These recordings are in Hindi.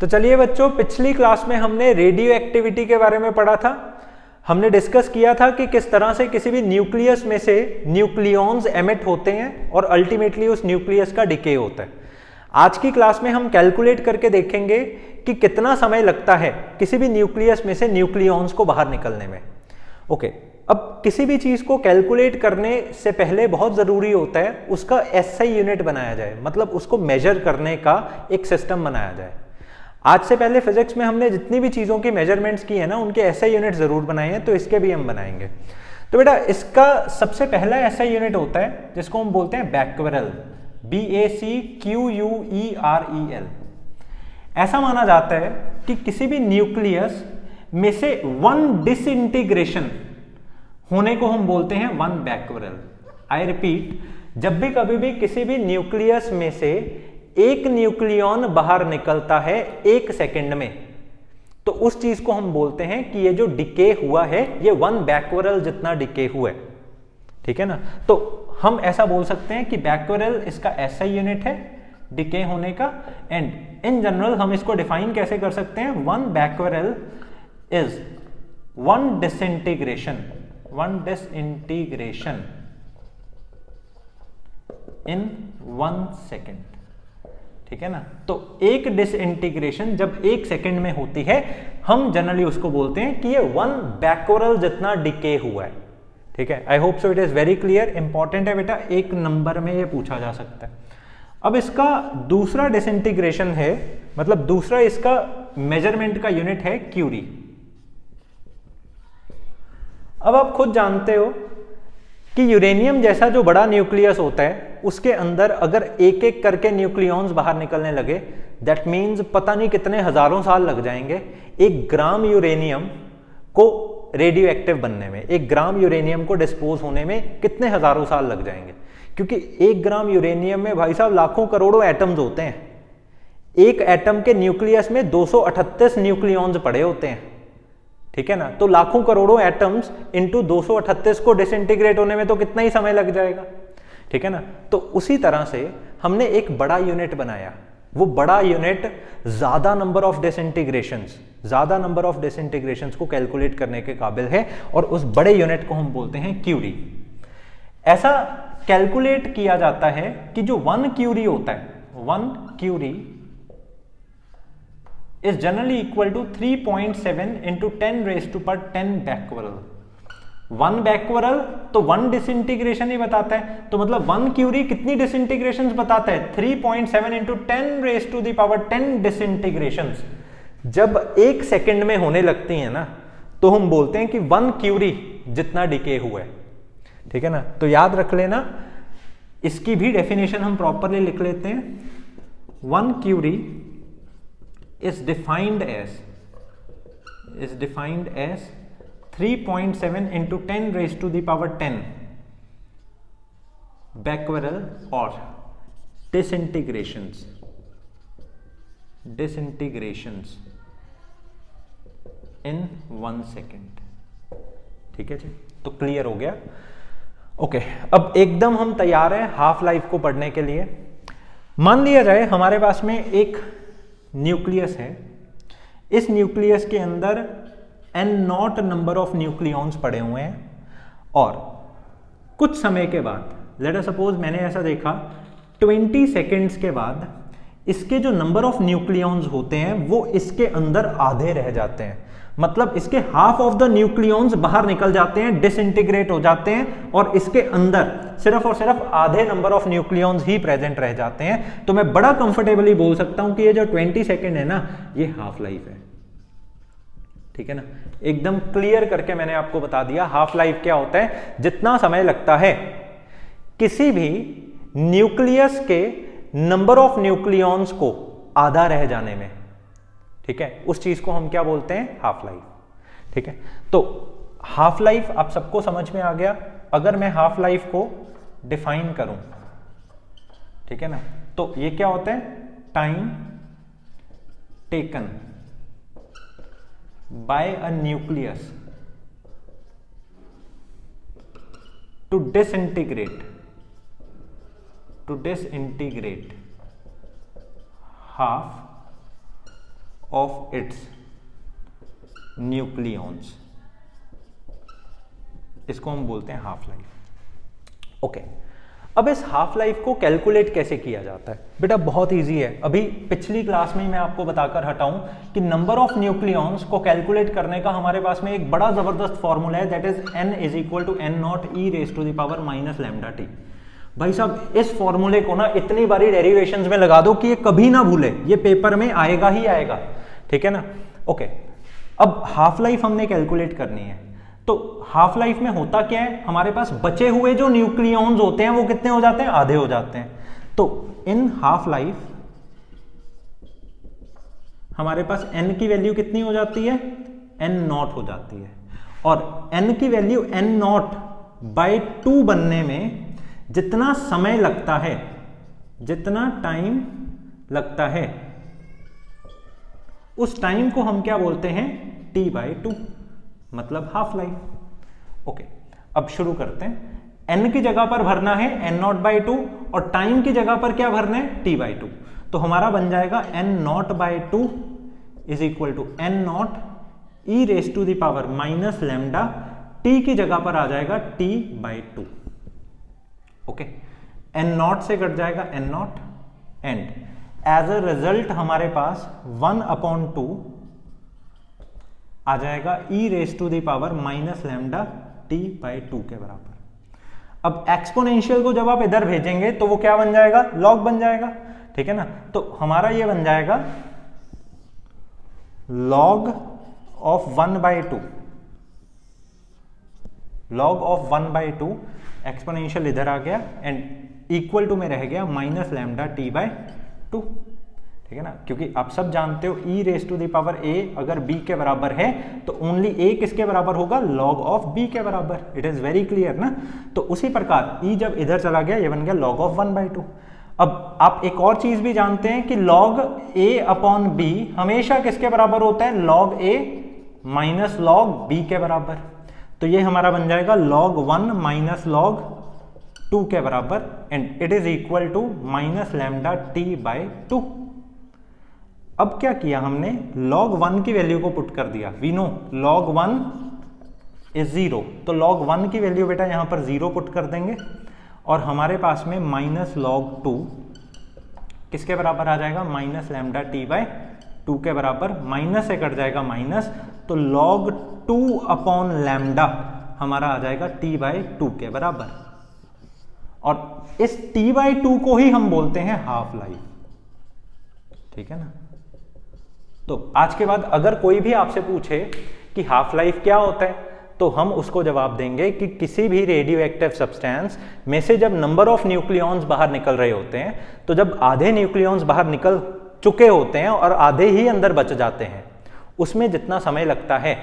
तो चलिए बच्चों, पिछली क्लास में हमने रेडियो एक्टिविटी के बारे में पढ़ा था। हमने डिस्कस किया था कि किस तरह से किसी भी न्यूक्लियस में से न्यूक्लियॉन्स एमिट होते हैं और अल्टीमेटली उस न्यूक्लियस का डिके होता है। आज की क्लास में हम कैलकुलेट करके देखेंगे कि कितना समय लगता है किसी भी न्यूक्लियस में से न्यूक्लियॉन्स को बाहर निकलने में। ओके, अब किसी भी चीज को कैलकुलेट करने से पहले बहुत जरूरी होता है उसका एसआई यूनिट बनाया जाए, मतलब उसको मेजर करने का एक सिस्टम बनाया जाए। आज से पहले फिजिक्स में हमने जितनी भी चीजों की मेजरमेंट्स की है ना, उनके एसआई यूनिट जरूर बनाए हैं, तो इसके भी हम बनाएंगे। तो बेटा, इसका सबसे पहला एसआई यूनिट होता है जिसको हम बोलते हैं बैक्वेरल, BACQUEREL। ऐसा माना जाता है कि किसी भी न्यूक्लियस में से वन डिसइंटीग्रेशन होने को हम बोलते हैं वन बैक्वेरल। आई रिपीट, जब भी कभी भी किसी भी न्यूक्लियस में से एक न्यूक्लियॉन बाहर निकलता है 1 सेकंड में, तो उस चीज को हम बोलते हैं कि ये जो डिके हुआ है ये वन बैक्वेरल जितना डिके हुआ है। ठीक है ना? तो हम ऐसा बोल सकते हैं कि बैक्वेरल इसका एसआई यूनिट है डिके होने का। एंड इन जनरल हम इसको डिफाइन कैसे कर सकते हैं? One becquerel is one disintegration in 1 second. ठीक है ना? तो एक डिसइंटीग्रेशन जब 1 सेकेंड में होती है, हम जनरली उसको बोलते हैं कि ये वन बैक्वेरल जितना डिके हुआ है। ठीक है, आई hope so it is very clear. Important है बेटा, एक नंबर में ये पूछा जा सकता है। अब इसका दूसरा डिसइंटीग्रेशन है, मतलब दूसरा इसका मेजरमेंट का यूनिट है क्यूरी। अब आप खुद जानते हो कि यूरेनियम जैसा जो बड़ा न्यूक्लियस होता है उसके अंदर अगर एक एक करके न्यूक्लियॉन्स बाहर निकलने लगे, दैट मीन्स पता नहीं कितने हजारों साल लग जाएंगे 1 ग्राम यूरेनियम को रेडियो एक्टिव बनने में। 1 ग्राम यूरेनियम को डिस्पोज होने में कितने हजारों साल लग जाएंगे, क्योंकि 1 ग्राम यूरेनियम में भाई साहब लाखों करोड़ों एटम्स होते हैं। एक एटम के न्यूक्लियस में 238 न्यूक्लियॉन्स पड़े होते हैं। ठीक है ना? तो लाखों करोड़ों एटम्स इंटू 238 को डिसइंटीग्रेट होने में तो कितना ही समय लग जाएगा। ठीक है ना? तो उसी तरह से हमने एक बड़ा यूनिट बनाया। वो बड़ा यूनिट ज्यादा नंबर ऑफ डिसइंटीग्रेशंस को कैलकुलेट करने के काबिल है, और उस बड़े यूनिट को हम बोलते हैं क्यूरी। ऐसा कैलकुलेट किया जाता है कि जो 1 क्यूरी होता है, 1 Curie is generally equal to 3.7 into 10 raised to power 10 बैक्वेरल। 1 बैक्वेरल तो 1 डिसइंटीग्रेशन ही बताता है, तो मतलब 1 क्यूरी कितनी डिसइंटीग्रेशंस बताता है? 3.7 into 10 raised to the power 10 डिसइंटीग्रेशंस जब 1 सेकंड में होने लगती है ना, तो हम बोलते हैं कि 1 क्यूरी जितना डिके हुआ है। ठीक है ना? तो याद रख लेना, इसकी भी डेफिनेशन हम प्रॉपरली लिख लेते हैं। 1 Curie is defined as 3.7 into 10 raised to the power 10 बैक्वेरल और डिसइंटीग्रेशंस इन 1 सेकेंड। ठीक है जी? तो क्लियर हो गया। ओके, अब एकदम हम तैयार हैं हाफ लाइफ को पढ़ने के लिए। मान लिया जाए हमारे पास में एक न्यूक्लियस है, इस न्यूक्लियस के अंदर n0 नंबर ऑफ न्यूक्लियॉन्स पड़े हुए हैं, और कुछ समय के बाद, लेट अस सपोज मैंने ऐसा देखा 20 सेकेंड्स के बाद इसके जो नंबर ऑफ न्यूक्लियॉन्स होते हैं वो इसके अंदर आधे रह जाते हैं, मतलब इसके हाफ ऑफ द न्यूक्लियॉन्स बाहर निकल जाते हैं, डिसइंटीग्रेट हो जाते हैं, और इसके अंदर सिर्फ और सिर्फ आधे number of nucleons he present रह जाते हैं। तो मैं बड़ा कंफर्टेबली बोल सकता हूं कि ये जो 20 सेकेंड है ना, ये हाफ लाइफ है। ठीक है ना? एकदम क्लियर करके मैंने आपको बता दिया हाफ लाइफ क्या होता है। जितना समय लगता है किसी भी न्यूक्लियस के नंबर ऑफ न्यूक्लियॉन्स को आधा रह जाने में, ठीक है, उस चीज को हम क्या बोलते हैं? Half life. ठीक है? तो हाफ लाइफ आप सबको समझ में आ गया। अगर मैं हाफ लाइफ को डिफाइन करूं, ठीक है ना, तो ये क्या होता है? Time taken by a nucleus to disintegrate half of its nucleons, इसको हम बोलते हैं हाफ लाइफ। ओके, अब इस हाफ लाइफ को कैलकुलेट कैसे किया जाता है? बेटा बहुत इजी है। अभी पिछली क्लास में मैं आपको बताकर हटाऊं कि नंबर ऑफ न्यूक्लियॉन्स को कैलकुलेट करने का हमारे पास में एक बड़ा जबरदस्त फॉर्मूला है, that is n is equal to n naught e raise to the power minus lambda T. भाई साहब इस फॉर्मूले को ना इतनी बारी डेरिवेशंस में लगा दो कि ये कभी ना भूले, ये पेपर में आएगा ही आएगा, ठीक है ना। ओके, अब हाफ लाइफ हमने कैलकुलेट करनी है, तो हाफ लाइफ में होता क्या है, हमारे पास बचे हुए जो न्यूक्लियॉन्स होते हैं वो कितने हो जाते हैं? आधे हो जाते हैं। तो इन हाफ लाइफ हमारे पास n की वैल्यू कितनी हो जाती है? n नॉट हो जाती है, और n की वैल्यू n नॉट बाई 2 बनने में जितना समय लगता है, जितना टाइम लगता है, उस टाइम को हम क्या बोलते हैं? t बाई 2, मतलब हाफ लाइफ। ओके, अब शुरू करते हैं। n की जगह पर भरना है n नॉट बाई 2 और टाइम की जगह पर क्या भरना है? t by 2। तो हमारा बन जाएगा n naught by 2 is equal to n naught e raise to the power minus lambda, t की जगह पर आ जाएगा t by 2। Okay, n naught से कट जाएगा n naught, and as a result हमारे पास 1/2 आ जाएगा e raise to the power minus lambda t by 2 के बराबर। अब एक्सपोनेंशियल को जब आप इधर भेजेंगे तो वो क्या बन जाएगा? लॉग बन जाएगा, ठीक है ना। तो हमारा ये बन जाएगा log of 1/2, log of 1/2, exponential इधर आ गया एंड इक्वल टू में रह गया माइनस लैम्डा t बाई 2, ठीक है ना। क्योंकि आप सब जानते हो e raise to the power a अगर b के बराबर है तो ओनली a किसके बराबर होगा? log ऑफ b के बराबर। इट इज वेरी क्लियर ना। तो उसी प्रकार e जब इधर चला गया ये बन गया log ऑफ 1/2। अब आप एक और चीज भी जानते हैं कि log a अपॉन b हमेशा किसके बराबर होता है? log a minus log b के बराबर। तो ये हमारा बन जाएगा log 1 माइनस log 2 के बराबर, and it is equal to minus lambda t by 2। अब क्या किया हमने? log 1 की वैल्यू को पुट कर दिया। वी नो log 1 इज 0, तो log 1 की वैल्यू बेटा यहां पर 0 पुट कर देंगे, और हमारे पास में माइनस log 2 किसके बराबर आ जाएगा? माइनस लैम्डा t बाई 2 के बराबर। माइनस से कट जाएगा माइनस, तो log 2 अपॉन लैम्डा हमारा आ जाएगा t बाई 2 के बराबर, और इस t बाई 2 को ही हम बोलते हैं हाफ लाइफ, ठीक है ना। तो आज के बाद अगर कोई भी आपसे पूछे कि हाफ लाइफ क्या होता है, तो हम उसको जवाब देंगे कि किसी भी रेडियो एक्टिव सब्सटेंस में से जब नंबर ऑफ न्यूक्लियॉन्स बाहर निकल रहे होते हैं, तो जब आधे न्यूक्लियॉन्स बाहर निकल चुके होते हैं और आधे ही अंदर बच जाते हैं, उसमें जितना समय लगता है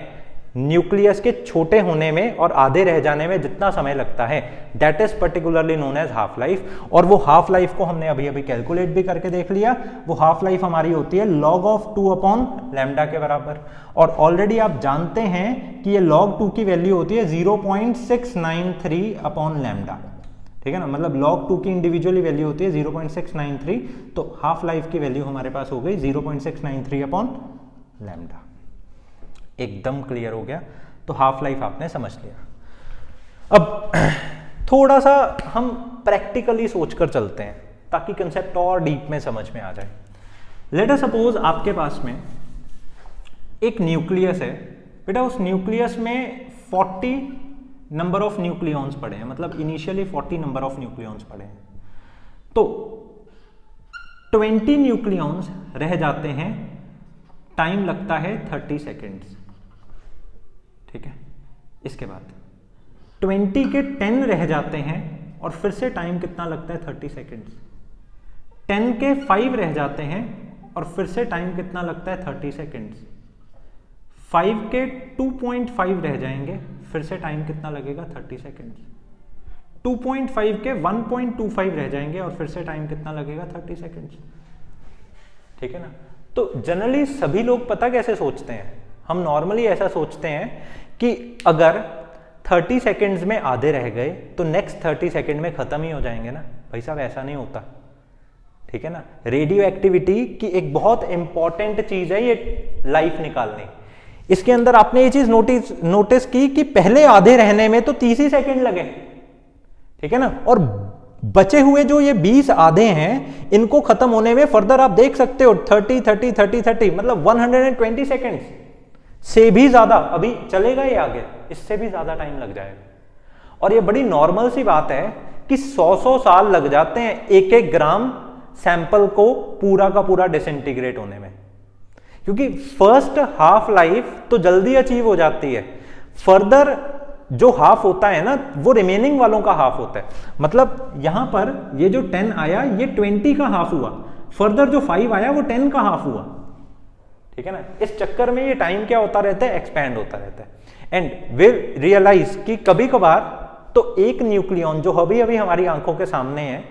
न्यूक्लियस के छोटे होने में और आधे रह जाने में जितना समय लगता है, that is particularly known as half life. और वो हाफ लाइफ को हमने अभी अभी कैलकुलेट भी करके देख लिया। वो हाफ लाइफ हमारी होती है log ऑफ 2 अपॉन लैम्डा के बराबर, और ऑलरेडी आप जानते हैं कि ये log 2 की वैल्यू होती है 0.693 अपॉन लैम्डा, ठीक है ना। मतलब log 2 की इंडिविजुअली वैल्यू होती है 0.693, तो हाफ लाइफ की वैल्यू हमारे पास हो गई 0.693 अपॉन लैम्डा। एकदम क्लियर हो गया। तो हाफ लाइफ आपने समझ लिया। अब थोड़ा सा हम प्रैक्टिकली सोचकर चलते हैं ताकि कंसेप्ट और डीप में समझ में आ जाए। लेट अस सपोज आपके पास में एक न्यूक्लियस है बेटा, उस न्यूक्लियस में 40 नंबर ऑफ न्यूक्लियॉन्स पड़े हैं, मतलब इनिशियली 40 नंबर ऑफ न्यूक्लियॉन्स पड़े हैं, तो 20 न्यूक्लियॉन्स रह जाते हैं, टाइम लगता है 30 सेकेंड्स, ठीक है। इसके बाद 20 के 10 रह जाते हैं और फिर से टाइम कितना लगता है? 30 सेकेंड्स। 10 के 5 रह जाते हैं और फिर से टाइम कितना लगता है? 30 सेकेंड्स। 5 के 2.5 रह जाएंगे, फिर से टाइम कितना लगेगा? 30 सेकेंड्स। 2.5 के 1.25 रह जाएंगे और फिर से टाइम कितना लगेगा? 30 सेकेंड्स, ठीक है ना। तो जनरली सभी लोग पता कैसे सोचते हैं? हम नॉर्मली ऐसा सोचते हैं कि अगर 30 सेकेंड्स में आधे रह गए तो नेक्स्ट 30 सेकेंड में खत्म ही हो जाएंगे ना। भाई साहब ऐसा नहीं होता, ठीक है ना। रेडियो एक्टिविटी की एक बहुत इंपॉर्टेंट चीज है ये लाइफ निकालने। इसके अंदर आपने ये चीज नोटिस की कि पहले आधे रहने में तो 30 ही सेकेंड लगे, ठीक है ना, और बचे हुए जो ये 20 आधे हैं इनको खत्म होने में फर्दर आप देख सकते हो 30 30 30 30 मतलब 120 सेकेंड्स से भी ज्यादा अभी चलेगा ये आगे, इससे भी ज्यादा टाइम लग जाएगा। और ये बड़ी नॉर्मल सी बात है कि 100 साल लग जाते हैं एक एक ग्राम सैंपल को पूरा का पूरा डिसइंटीग्रेट होने में, क्योंकि फर्स्ट हाफ लाइफ तो जल्दी अचीव हो जाती है, फर्दर जो हाफ होता है ना वो रिमेनिंग वालों का हाफ होता है। मतलब यहां पर ये जो 10 आया ये 20 का हाफ हुआ, फर्दर जो 5 आया वो 10 का हाफ हुआ, ठीक है ना। इस चक्कर में ये टाइम क्या होता रहता है, एक्सपैंड होता रहता है। एंड विल रियलाइज कि कभी कभार तो एक न्यूक्लियन जो अभी अभी हमारी आंखों के सामने है,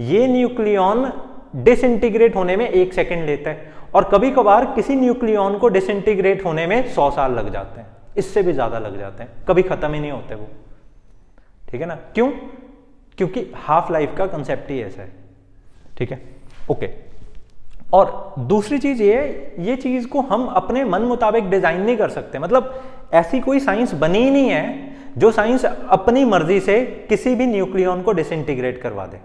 ये न्यूक्लियन डिसइंटीग्रेट होने में 1 सेकेंड लेता है, और कभी कभार किसी न्यूक्लियन को डिसइंटीग्रेट होने में 100 साल लग जाते हैं, इससे भी ज्यादा लग जाते हैं, कभी खत्म ही नहीं होते वो, ठीक है ना। क्यों? क्योंकि हाफ लाइफ का कंसेप्ट ही ऐसा है, ठीक है, ओके। और दूसरी चीज ये चीज को हम अपने मन मुताबिक डिजाइन नहीं कर सकते। मतलब ऐसी कोई साइंस बनी ही नहीं है जो साइंस अपनी मर्जी से किसी भी न्यूक्लियन को डिसइंटीग्रेट करवा दे।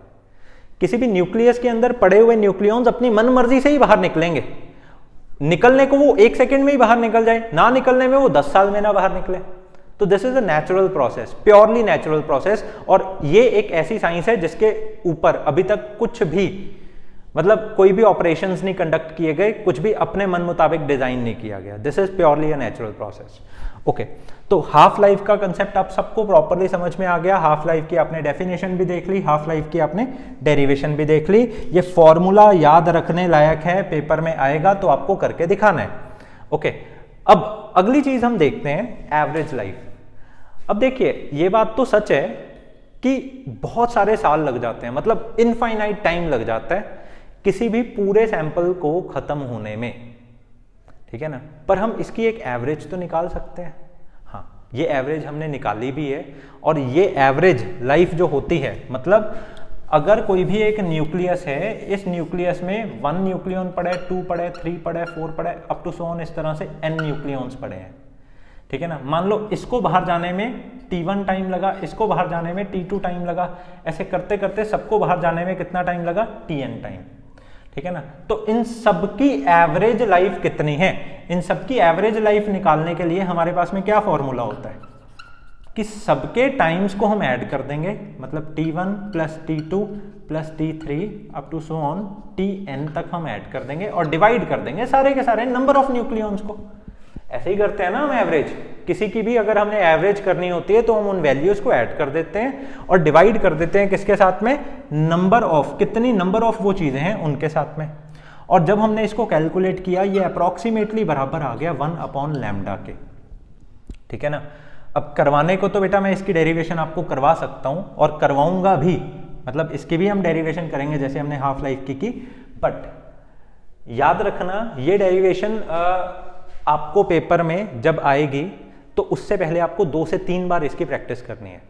किसी भी न्यूक्लियस के अंदर पड़े हुए न्यूक्लियॉन्स अपनी मन मर्जी से ही बाहर निकलेंगे, निकलने को वो 1 सेकेंड में ही बाहर निकल जाए, ना निकलने में वो 10 साल में ना बाहर निकले। तो this is a natural process, purely natural process. और ये एक ऐसी साइंस है जिसके ऊपर अभी तक कुछ भी मतलब कोई भी ऑपरेशंस नहीं कंडक्ट किए गए, कुछ भी अपने मन मुताबिक डिजाइन नहीं किया गया। This is purely a natural process, okay. तो हाफ लाइफ का कंसेप्ट आप सबको प्रॉपर्ली समझ में आ गया। हाफ लाइफ की आपने डेफिनेशन भी देख ली, हाफ लाइफ की आपने डेरिवेशन भी देख ली। ये फॉर्मूला याद रखने लायक है, पेपर में आएगा तो आपको करके दिखाना है, ओके। अब अगली चीज हम देखते हैं एवरेज लाइफ। अब देखिए ये बात तो सच है कि बहुत सारे साल लग जाते हैं, मतलब इनफाइनाइट टाइम लग जाता है किसी भी पूरे सैंपल को खत्म होने में, ठीक है ना। पर हम इसकी एक एवरेज तो निकाल सकते हैं। हाँ, ये एवरेज हमने निकाली भी है। और ये एवरेज लाइफ जो होती है, मतलब अगर कोई भी एक न्यूक्लियस है, इस न्यूक्लियस में 1 न्यूक्लियन पड़े, 2 पड़े, 3 पड़े, 4 पड़े, अप टू सो ऑन, इस तरह से n न्यूक्लियंस पड़े हैं, ठीक है ना। मान लो इसको बाहर जाने में T1 टाइम लगा, इसको बाहर जाने में T2 टाइम लगा, ऐसे करते करते सबको बाहर जाने में कितना टाइम लगा, Tn टाइम, ठीक है ना। तो इन सब की एवरेज लाइफ कितनी है, इन सब की एवरेज लाइफ निकालने के लिए हमारे पास में क्या फॉर्मूला होता है कि सबके टाइम्स को हम ऐड कर देंगे, मतलब T1 plus T2 plus T3 up to so on Tn तक हम ऐड कर देंगे और डिवाइड कर देंगे सारे के सारे नंबर ऑफ न्यूक्लियॉन्स को। ऐसे ही करते हैं ना हम एवरेज, किसी की भी अगर हमने एवरेज करनी होती है तो हम उन वैल्यूज को ऐड कर देते हैं और डिवाइड कर देते हैं किसके साथ में, नंबर ऑफ, कितनी नंबर ऑफ वो चीजें हैं उनके साथ में। और जब हमने इसको कैलकुलेट किया ये अप्रोक्सीमेटली बराबर आ गया 1/λ के, ठीक है ना। अब करवाने को तो बेटा मैं इसकी डेरिवेशन आपको करवा सकता हूं और करवाऊंगा भी, मतलब इसकी भी हम डेरिवेशन करेंगे जैसे हमने हाफ लाइफ की, बट याद रखना ये डेरिवेशन आपको पेपर में जब आएगी तो उससे पहले आपको 2 से 3 बार इसकी प्रैक्टिस करनी है,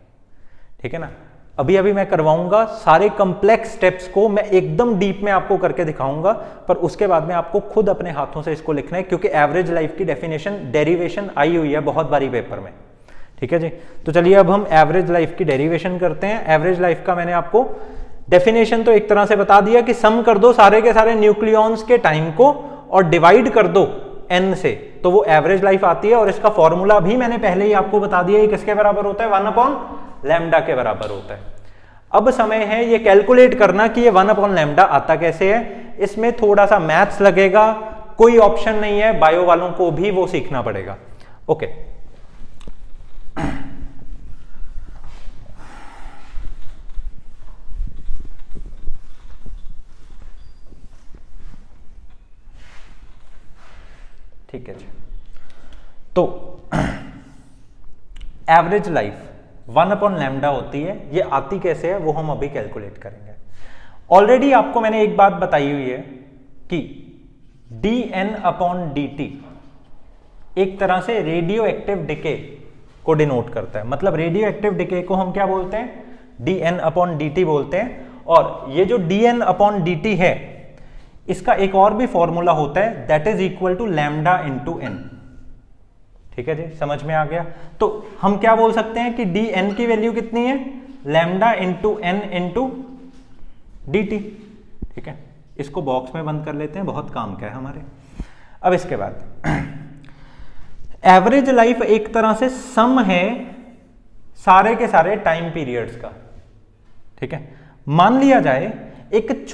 ठीक है ना। अभी अभी मैं करवाऊंगा सारे कॉम्प्लेक्स स्टेप्स को मैं एकदम डीप में आपको करके दिखाऊंगा, पर उसके बाद में आपको खुद अपने हाथों से इसको लिखना है, क्योंकि एवरेज लाइफ की डेफिनेशन डेरिवेशन आई हुई है बहुत बारी पेपर में, ठीक है जी। तो चलिए अब हम एवरेज लाइफ की डेरिवेशन करते हैं। एवरेज लाइफ का मैंने आपको डेफिनेशन तो एक तरह से बता दिया कि सम कर दो सारे के सारे न्यूक्लियॉन्स के टाइम को और डिवाइड कर दो n से, तो वो एवरेज लाइफ आती है। और इसका फॉर्मूला भी मैंने पहले ही आपको बता दिया, ये किसके बराबर होता है, 1/λ के बराबर होता है। अब समय है ये कैलकुलेट करना कि ये 1/λ आता कैसे है। इसमें थोड़ा सा मैथ्स लगेगा, कोई ऑप्शन नहीं है, बायो वालों को भी वो सीखना पड़ेगा, ओके। ठीक है जी। तो एवरेज लाइफ 1/λ होती है, ये आती कैसे है वो हम अभी कैलकुलेट करेंगे। ऑलरेडी आपको मैंने एक बात बताई हुई है कि dN/dt एक तरह से रेडियो एक्टिव डिके को डिनोट करता है। मतलब रेडियो एक्टिव डिके को हम क्या बोलते हैं, dN/dt बोलते हैं। और ये जो dn अपॉन dt है इसका एक और भी फॉर्मूला होता है, that is equal to lambda into n. ठीक है जी, समझ में आ गया। तो हम क्या बोल सकते हैं कि dn की वैल्यू कितनी है, lambda into n into dt। ठीक है, इसको बॉक्स में बंद कर लेते हैं, बहुत काम का है हमारे। अब इसके बाद एवरेज लाइफ एक तरह से सम है सारे के सारे टाइम पीरियड्स का। ठीक है, मान लिया जाए एक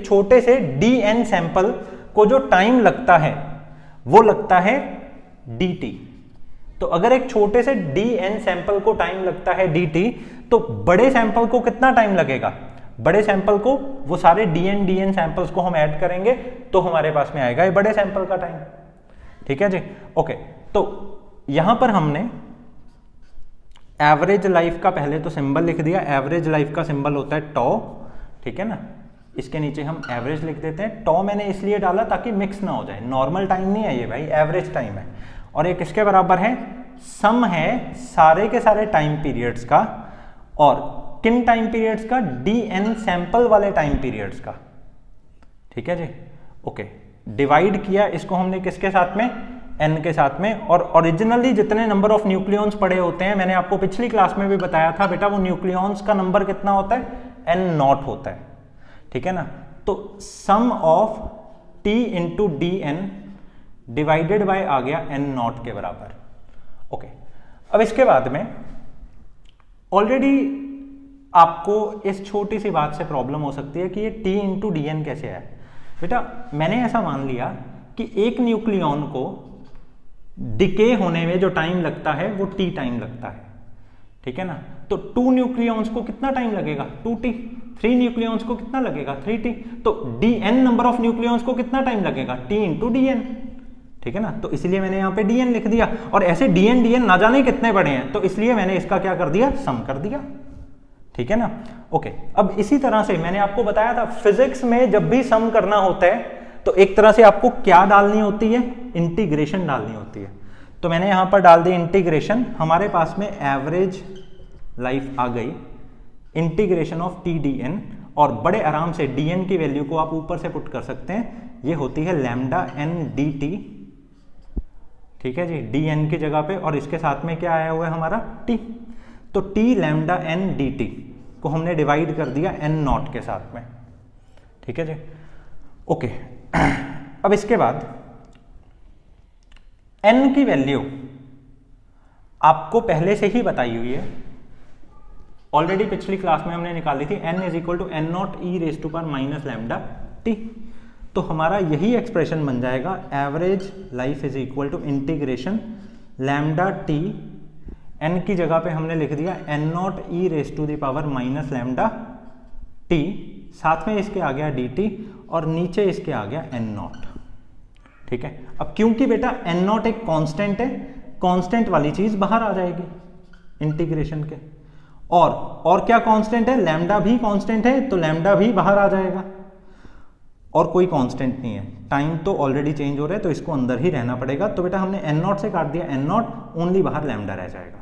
छोटे से dn सैंपल को जो टाइम लगता है वो लगता है dt। तो अगर एक छोटे से dn सैंपल को टाइम लगता है dt, तो बड़े सैंपल को कितना टाइम लगेगा, बड़े सैंपल को, वो सारे dn सैंपल्स को हम ऐड करेंगे तो हमारे पास में आएगा ये बड़े सैंपल का टाइम। ठीक है जी, ओके। तो यहां पर हमने एवरेज लाइफ का पहले तो सिंबल लिख दिया, एवरेज लाइफ का सिंबल होता है टॉ। ठीक है ना, इसके नीचे हम एवरेज लिख देते हैं। टॉ मैंने इसलिए डाला ताकि मिक्स ना हो जाए, नॉर्मल टाइम नहीं है ये भाई, एवरेज टाइम है। और एक किसके बराबर है, सम है सारे के सारे टाइम पीरियड्स का, और किन टाइम पीरियड्स का, dn सैंपल वाले टाइम पीरियड्स का। ठीक है जी, ओके। डिवाइड किया इसको हमने किसके साथ में, n के साथ में। और ओरिजिनली जितने नंबर ऑफ न्यूक्लियॉन्स पड़े होते हैं, मैंने आपको पिछली क्लास में भी बताया था बेटा, वो न्यूक्लियॉन्स का नंबर कितना होता है, n0 होता है। ठीक है ना, तो sum of t into dn divided by आ गया n0 के बराबर। ओके, अब इसके बाद में ऑलरेडी आपको इस छोटी सी बात से प्रॉब्लम हो सकती है कि ये t इंटू dn कैसे है। बेटा मैंने ऐसा मान लिया कि एक न्यूक्लियॉन को डिके होने में जो टाइम लगता है वो t टाइम लगता है। ठीक है ना, तो 2 न्यूक्लियॉन्स को कितना टाइम लगेगा, 2t। 3 न्यूक्लियॉन्स को कितना लगेगा, 3t। तो dn नंबर ऑफ न्यूक्लियॉन्स को कितना टाइम लगेगा, t इंटू dn। ठीक है ना, तो इसलिए मैंने यहाँ पे dn लिख दिया। और ऐसे dn ना जाने कितने बड़े हैं, तो इसलिए मैंने इसका क्या कर दिया, सम कर दिया। ठीक है ना, ओके। अब इसी तरह से मैंने आपको बताया था फिजिक्स में जब भी सम करना होता है तो एक तरह से आपको क्या डालनी होती है, इंटीग्रेशन डालनी होती है। तो मैंने यहां पर डाल दी इंटीग्रेशन, हमारे पास में एवरेज लाइफ आ गई, इंटीग्रेशन ऑफ t dn, और बड़े आराम से dn की वैल्यू को आप ऊपर से पुट कर सकते हैं, ये होती है लैम्डा n dt। ठीक है जी, dn की जगह पे, और इसके साथ में क्या आया हुआ है हमारा t। तो t लैम्डा n dt को हमने डिवाइड कर दिया n0 के साथ में। ठीक है जी, ओके। अब इसके बाद n की वैल्यू आपको पहले से ही बताई हुई है, ऑलरेडी पिछली क्लास में हमने निकाली थी, n is equal to n0 e raise to power minus lambda t। तो हमारा यही एक्सप्रेशन बन जाएगा, average life is equal to integration lambda t, n की जगह पे हमने लिख दिया n0 e raise to the power minus lambda t, साथ में इसके आ गया dt, और नीचे इसके आ गया n0। ठीक है, अब क्योंकि बेटा n0 एक कांस्टेंट है, कांस्टेंट वाली चीज बाहर आ जाएगी इंटीग्रेशन के, और क्या कांस्टेंट है, लैम्डा भी कांस्टेंट है, तो लैम्डा भी बाहर आ जाएगा। और कोई कांस्टेंट नहीं है, टाइम तो ऑलरेडी चेंज हो रहा है, तो इसको अंदर ही रहना पड़ेगा। तो बेटा हमने n0 से काट दिया n0, ओनली बाहर लैम्डा रह जाएगा।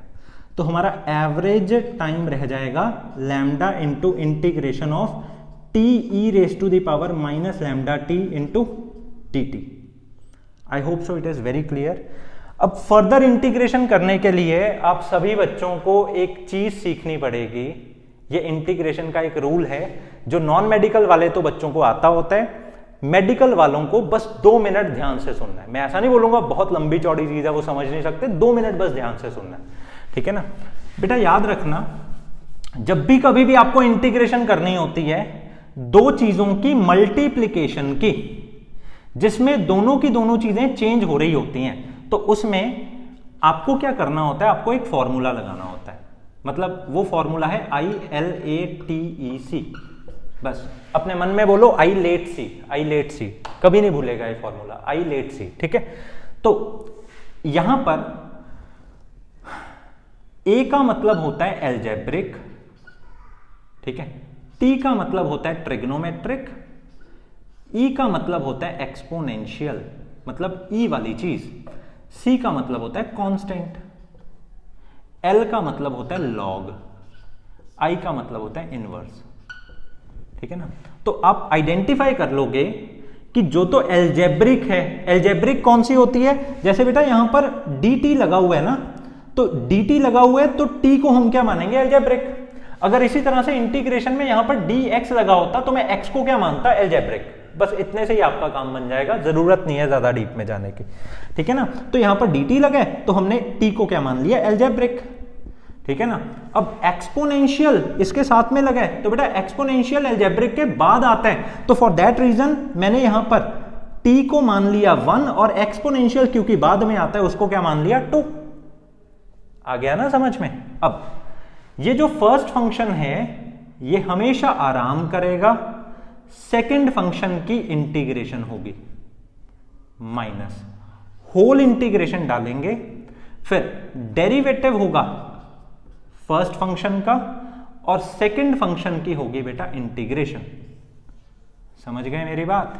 तो हमारा एवरेज टाइम रह जाएगा lambda into integration of t e raise to the power minus lambda t into dt। I hope so it is very clear. अब फर्दर इंटीग्रेशन करने के लिए आप सभी बच्चों को एक चीज सीखनी पड़ेगी, ये इंटीग्रेशन का एक रूल है जो नॉन मेडिकल वाले तो बच्चों को आता होता है, मेडिकल वालों को बस 2 मिनट ध्यान से सुनना है। मैं ऐसा नहीं बोलूंगा बहुत लंबी चौड़ी चीज है वो समझ नहीं सकते, 2 मिनट बस ध्यान से सुनना है। ठीक है ना बेटा, याद रखना जब भी कभी भी आपको इंटीग्रेशन करनी होती है दो चीजों की मल्टीप्लीकेशन की, जिसमें दोनों की दोनों चीजें चेंज हो रही होती हैं, तो उसमें आपको क्या करना होता है, आपको एक फॉर्मूला लगाना होता है। मतलब वो फॉर्मूला है ILATEC। बस अपने मन में बोलो ILATEC, कभी नहीं भूलेगा ये फॉर्मूला ILATEC। ठीक है, तो यहां पर A का मतलब होता है एल्जेब्रिक, ठीक है, T का मतलब होता है ट्रिग्नोमेट्रिक, E का मतलब होता है एक्सपोनेंशियल, मतलब E वाली चीज, C का मतलब होता है कांस्टेंट, L का मतलब होता है लॉग, I का मतलब होता है इनवर्स। ठीक है ना। तो आप आइडेंटिफाई कर लोगे कि जो तो एल्जेब्रिक है, एल्जेब्रिक कौन सी होती है, जैसे बेटा यहां पर dt लगा हुआ है ना, तो dt लगा हुआ है तो t को हम क्या मानेंगे, एल्जेब्रिक। अगर इसी तरह से इंटीग्रेशन में यहां पर dx लगा होता तो मैं x को क्या मानता, एल्जेब्रिक। बस इतने से ही आपका काम बन जाएगा, जरूरत नहीं है ज्यादा डीप में जाने की, ठीक है ना। तो यहां पर dt लगा है तो हमने t को क्या मान लिया, एल्जेब्रिक, ठीक है ना। अब एक्सपोनेंशियल इसके साथ में लगा है तो बेटा एक्सपोनेंशियल एल्जेब्रिक के बाद आता है, तो फॉर दैट रीजन मैंने यहां पर t को मान लिया 1 और एक्सपोनेंशियल क्योंकि बाद में आता है उसको क्या मान लिया 2। आ गया ना समझ में। अब ये जो फर्स्ट फंक्शन है ये हमेशा आराम करेगा, सेकंड फंक्शन की इंटीग्रेशन होगी माइनस, होल इंटीग्रेशन डालेंगे, फिर डेरिवेटिव होगा फर्स्ट फंक्शन का और सेकंड फंक्शन की होगी बेटा इंटीग्रेशन। समझ गए मेरी बात।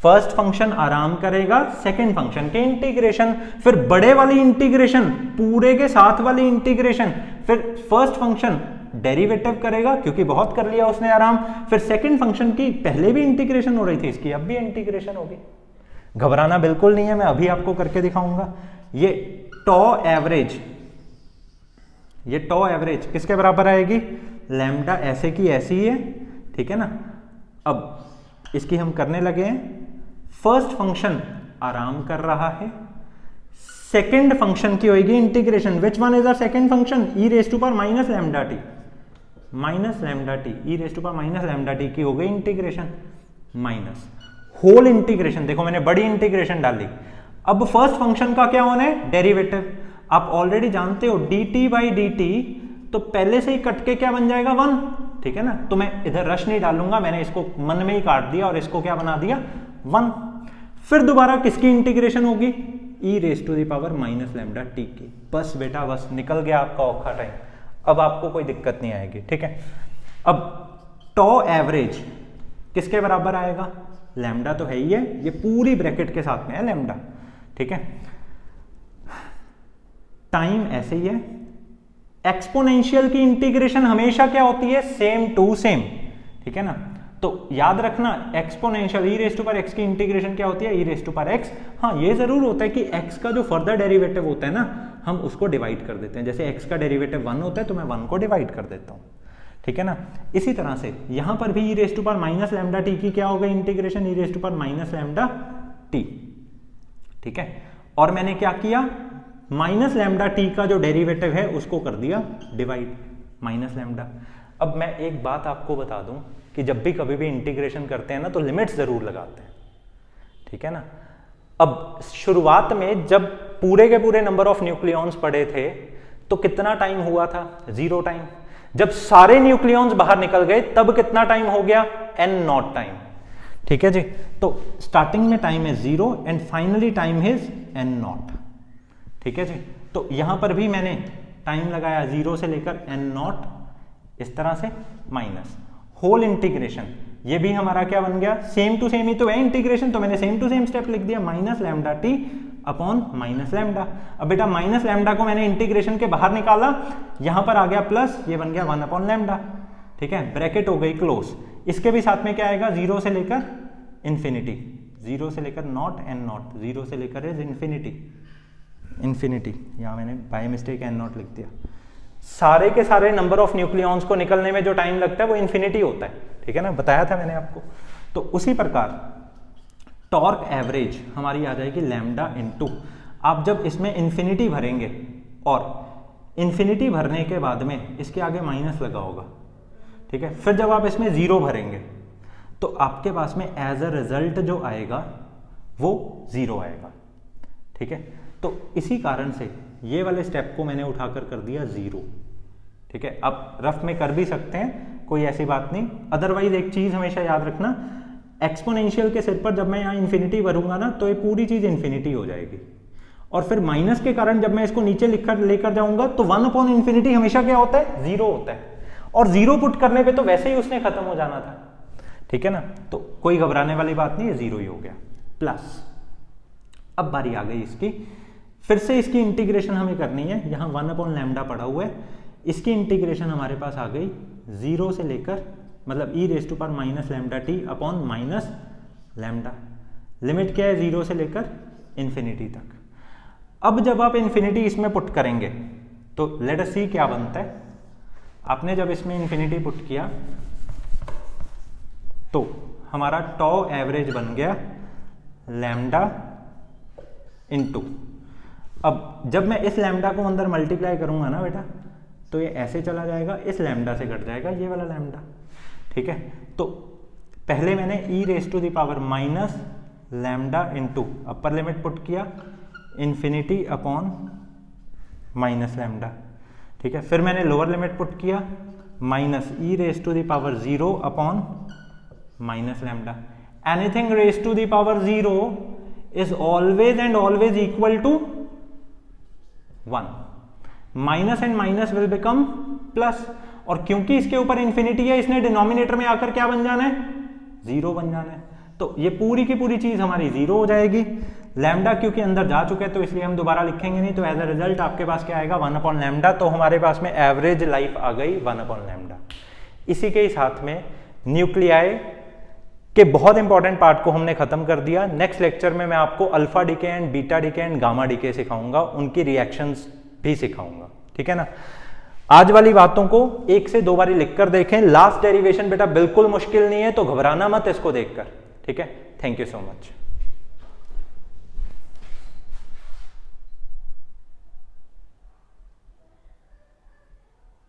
फर्स्ट फंक्शन आराम करेगा, सेकंड फंक्शन के इंटीग्रेशन, फिर बड़े वाली इंटीग्रेशन, पूरे के साथ वाली इंटीग्रेशन, फिर फर्स्ट फंक्शन डेरिवेटिव करेगा क्योंकि बहुत कर लिया उसने आराम, फिर सेकंड फंक्शन की पहले भी इंटीग्रेशन हो रही थी, इसकी अब भी इंटीग्रेशन होगी। घबराना बिल्कुल नहीं है, मैं अभी आपको करके दिखाऊंगा। ये टॉ एवरेज, ये टॉ एवरेज किसके बराबर आएगी, लैम्डा ऐसे की ऐसी ही है, ठीक है ना। अब इसकी हम करने लगे हैं, फर्स्ट फंक्शन आराम कर रहा है, सेकंड फंक्शन की होगी integration. Which one is our second function, e raise to power minus lambda t, minus lambda t, e raise to power minus lambda t की हो गई इंटीग्रेशन माइनस होल इंटीग्रेशन। देखो मैंने बड़ी इंटीग्रेशन डाली। अब फर्स्ट फंक्शन का क्या होना है, डेरिवेटिव। आप ऑलरेडी जानते हो dt बाई dt तो पहले से ही कट के क्या बन जाएगा 1, ठीक है ना। तो मैं इधर रश नहीं डालूंगा, मैंने इसको मन में ही काट दिया और इसको क्या बना दिया 1। फिर दोबारा किसकी इंटीग्रेशन होगी, e raise to the power minus lambda t की। बस बेटा बस निकल गया आपका औखा टाइम, अब आपको कोई दिक्कत नहीं आएगी, ठीक है। अब टॉ एवरेज किसके बराबर आएगा, लैम्डा तो है ही है, ये पूरी ब्रैकेट के साथ में है लैम्डा, ठीक है। टाइम ऐसे ही है, एक्सपोनेंशियल की इंटीग्रेशन हमेशा क्या होती है, सेम टू सेम, ठीक है ना। तो याद रखना exponential e raise to power x की इंटीग्रेशन क्या होती है, e raise to power x. हाँ ये जरूर होता है कि एक्स का जो फर्दर डेरिवेटिव होता है ना, हम उसको डिवाइड कर देते हैं। जैसे एक्स का डेरिवेटिव 1 होता है तो मैं 1 को डिवाइड कर देता हूँ, ठीक है ना। इसी तरह से यहां पर भी e raise to power minus lambda t की क्या होगा integration, e raise to power minus lambda t, ठीक है। और मैंने क्या किया, माइनस लैम्डा टी का जो डेरिवेटिव है उसको कर दिया डिवाइड, माइनस लैम्डा। अब मैं एक बात आपको बता दूं कि जब भी कभी भी इंटीग्रेशन करते हैं ना तो लिमिट्स जरूर लगाते हैं, ठीक है ना। अब शुरुआत में जब पूरे के पूरे नंबर ऑफ न्यूक्लियॉन्स पड़े थे तो कितना टाइम हुआ था, 0 टाइम। जब सारे न्यूक्लियॉन्स बाहर निकल गए तब कितना टाइम हो गया, n0 टाइम, ठीक है जी। तो स्टार्टिंग में टाइम है 0 and finally time is n0, ठीक है जी। तो यहां पर भी मैंने टाइम लगाया 0 से लेकर n0, इस तरह से माइनस होल इंटीग्रेशन। ये भी हमारा क्या बन गया, सेम टू सेम ही तो है इंटीग्रेशन, तो मैंने सेम टू सेम स्टेप लिख दिया, minus lambda t upon minus lambda. अब बेटा माइनस लैम्डा को मैंने इंटीग्रेशन के बाहर निकाला, यहां पर आ गया प्लस, ये बन गया 1 अपॉन लैम्डा, ठीक है। ब्रैकेट हो गई क्लोज। इसके भी साथ में क्या आएगा, 0 से लेकर इंफिनिटी, 0 से लेकर नॉट n0, 0 से लेकर इज इंफिनिटी, इंफिनिटी। यहां मैंने बाय मिस्टेक n0 लिख दिया। सारे के सारे नंबर ऑफ न्यूक्लियॉन्स को निकलने में जो टाइम लगता है वो इंफिनिटी होता है, ठीक है ना, बताया था मैंने आपको। तो उसी प्रकार टॉर्क एवरेज हमारी आ जाएगी लैम्डा इनटू, आप जब इसमें इंफिनिटी भरेंगे और इंफिनिटी भरने के बाद में इसके आगे माइनस लगा होगा, ठीक है। फिर जब आप इसमें 0 भरेंगे तो आपके पास में एज अ रिजल्ट जो आएगा वो 0 आएगा, ठीक है। तो इसी कारण से ये वाले स्टेप को मैंने उठाकर कर दिया 0, ठीक है। आप रफ में कर भी सकते हैं, कोई ऐसी बात नहीं। अदरवाइज एक चीज हमेशा याद रखना, एक्सपोनेंशियल के सिर पर जब मैं यहाँ इंफिनिटी भरूंगा ना तो ये पूरी चीज इंफिनिटी हो जाएगी, और फिर माइनस के कारण जब मैं इसको नीचे लिखकर लेकर जाऊंगा तो 1 अपॉन इंफिनिटी हमेशा क्या होता है, 0 होता है, और 0 पुट करने पे तो वैसे ही उसने खत्म हो जाना था, ठीक है ना। तो कोई घबराने वाली बात नहीं है, 0 ही हो गया। प्लस अब बारी आ गई इसकी, फिर से इसकी इंटीग्रेशन हमें करनी है। यहाँ 1 अपॉन लैम्डा पड़ा हुआ है, इसकी इंटीग्रेशन हमारे पास आ गई 0 से लेकर मतलब e raise to power minus lambda t upon minus lambda. Limit क्या है, 0 से लेकर इन्फिनिटी तक। अब जब आप इन्फिनिटी इसमें पुट करेंगे तो लेट अस सी क्या बनता है। आपने जब इसमें इन्फिनिटी पुट किया तो हमारा टॉ एवरेज बन गया लैम्डा इनटू, अब जब मैं इस लैम्डा को अंदर मल्टीप्लाई करूंगा ना बेटा, तो ये ऐसे चला जाएगा, इस लैम्डा से घट जाएगा ये वाला लैम्डा, ठीक है। तो पहले मैंने e raise to the power minus lambda into upper limit put किया इन्फिनिटी अपॉन माइनस लैम्डा, ठीक है। फिर मैंने लोअर लिमिट पुट किया minus e raise to the power 0 upon minus lambda. Anything raise to the power 0 is always and always equal to 1। Minus and minus will become plus, और क्योंकि इसके ऊपर इंफिनिटी है इसने डिनोमिनेटर में आकर क्या बन जाना है, 0 बन जाना है। तो ये पूरी की पूरी चीज हमारी 0 हो जाएगी। लैम्डा क्योंकि अंदर जा चुका है तो इसलिए हम दोबारा लिखेंगे नहीं, तो एज अ रिजल्ट आपके पास क्या आएगा, 1 अपॉन लैम्डा। तो हमारे पास में एवरेज लाइफ आ गई 1 अपॉन लैम्डा। इसी के ही साथ में न्यूक्लियाई के बहुत इंपॉर्टेंट पार्ट को हमने खत्म कर दिया। नेक्स्ट लेक्चर में मैं आपको alpha decay and beta decay and gamma decay सिखाऊंगा, उनकी रिएक्शंस भी सिखाऊंगा, ठीक है ना। आज वाली बातों को 1 से 2 बारी लिखकर देखें। लास्ट डेरिवेशन बेटा बिल्कुल मुश्किल नहीं है, तो घबराना मत इसको देखकर, ठीक है। Thank you so much.